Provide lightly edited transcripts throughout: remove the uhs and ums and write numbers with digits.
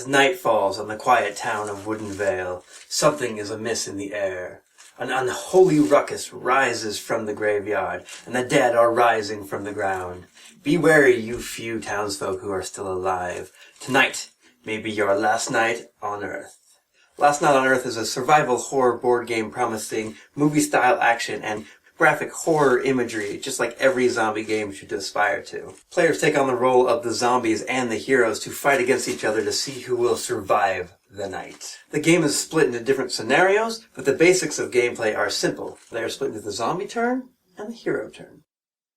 As night falls on the quiet town of Woodenvale, something is amiss in the air. An unholy ruckus rises from the graveyard, and the dead are rising from the ground. Be wary, you few townsfolk who are still alive. Tonight may be your last night on Earth. Last Night on Earth is a survival horror board game promising movie-style action and graphic horror imagery, just like every zombie game should aspire to. Players take on the role of the zombies and the heroes to fight against each other to see who will survive the night. The game is split into different scenarios, but the basics of gameplay are simple. They are split into the zombie turn and the hero turn.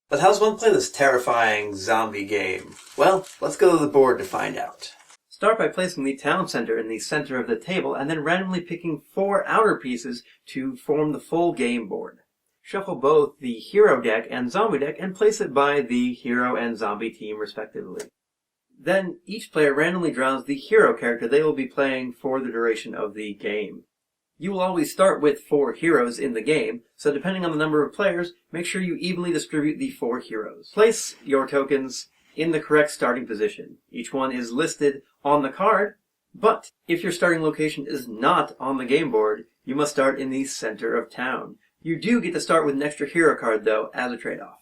But how does one play this terrifying zombie game? Well, let's go to the board to find out. Start by placing the town center in the center of the table and then randomly picking 4 outer pieces to form the full game board. Shuffle both the hero deck and zombie deck and place it by the hero and zombie team respectively. Then each player randomly draws the hero character they will be playing for the duration of the game. You will always start with 4 heroes in the game, so depending on the number of players, make sure you evenly distribute the 4 heroes. Place your tokens in the correct starting position. Each one is listed on the card, but if your starting location is not on the game board, you must start in the center of town. You do get to start with an extra hero card, though, as a trade-off.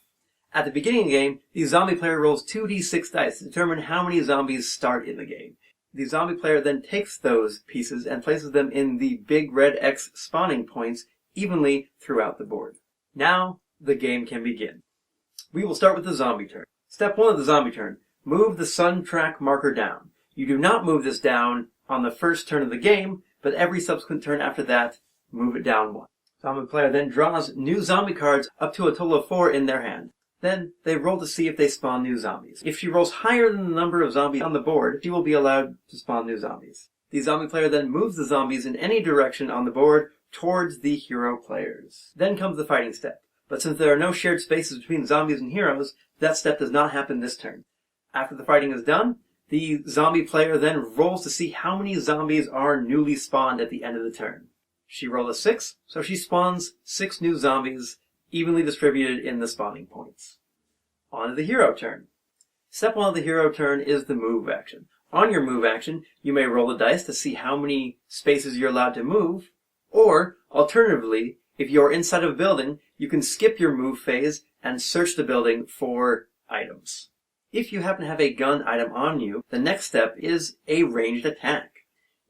At the beginning of the game, the zombie player rolls 2d6 dice to determine how many zombies start in the game. The zombie player then takes those pieces and places them in the big red X spawning points evenly throughout the board. Now, the game can begin. We will start with the zombie turn. Step 1 of the zombie turn. Move the sun track marker down. You do not move this down on the first turn of the game, but every subsequent turn after that, move it down 1. Zombie player then draws new zombie cards up to a total of 4 in their hand. Then, they roll to see if they spawn new zombies. If she rolls higher than the number of zombies on the board, she will be allowed to spawn new zombies. The zombie player then moves the zombies in any direction on the board towards the hero players. Then comes the fighting step. But since there are no shared spaces between zombies and heroes, that step does not happen this turn. After the fighting is done, the zombie player then rolls to see how many zombies are newly spawned at the end of the turn. She rolled a 6, so she spawns 6 new zombies, evenly distributed in the spawning points. On to the hero turn. Step 1 of the hero turn is the move action. On your move action, you may roll the dice to see how many spaces you're allowed to move, or, alternatively, if you're inside of a building, you can skip your move phase and search the building for items. If you happen to have a gun item on you, the next step is a ranged attack.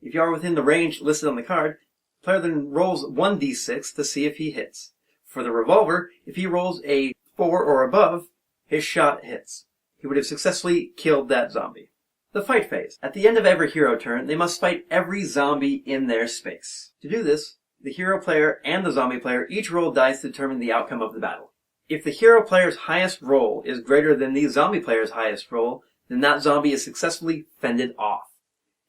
If you are within the range listed on the card, the player then rolls 1d6 to see if he hits. For the revolver, if he rolls a 4 or above, his shot hits. He would have successfully killed that zombie. The fight phase. At the end of every hero turn, they must fight every zombie in their space. To do this, the hero player and the zombie player each roll dice to determine the outcome of the battle. If the hero player's highest roll is greater than the zombie player's highest roll, then that zombie is successfully fended off.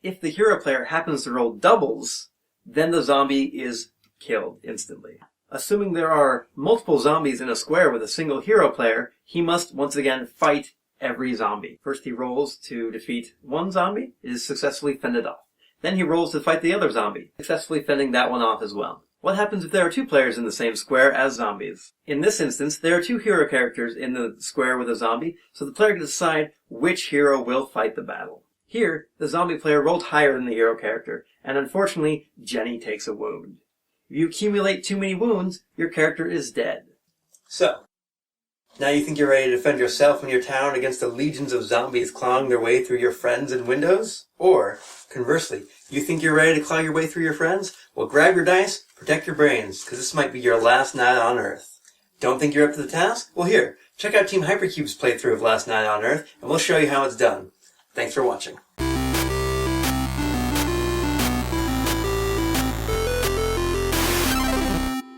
If the hero player happens to roll doubles, then the zombie is killed instantly. Assuming there are multiple zombies in a square with a single hero player, he must once again fight every zombie. First he rolls to defeat one zombie, it is successfully fended off. Then he rolls to fight the other zombie, successfully fending that one off as well. What happens if there are 2 players in the same square as zombies? In this instance, there are 2 hero characters in the square with a zombie, so the player can decide which hero will fight the battle. Here, the zombie player rolled higher than the hero character, and unfortunately, Jenny takes a wound. If you accumulate too many wounds, your character is dead. So, now you think you're ready to defend yourself and your town against the legions of zombies clawing their way through your friends and windows? Or, conversely, you think you're ready to claw your way through your friends? Well, grab your dice, protect your brains, because this might be your last night on Earth. Don't think you're up to the task? Well here, check out TeamHypercube's playthrough of Last Night on Earth, and we'll show you how it's done. Thanks for watching.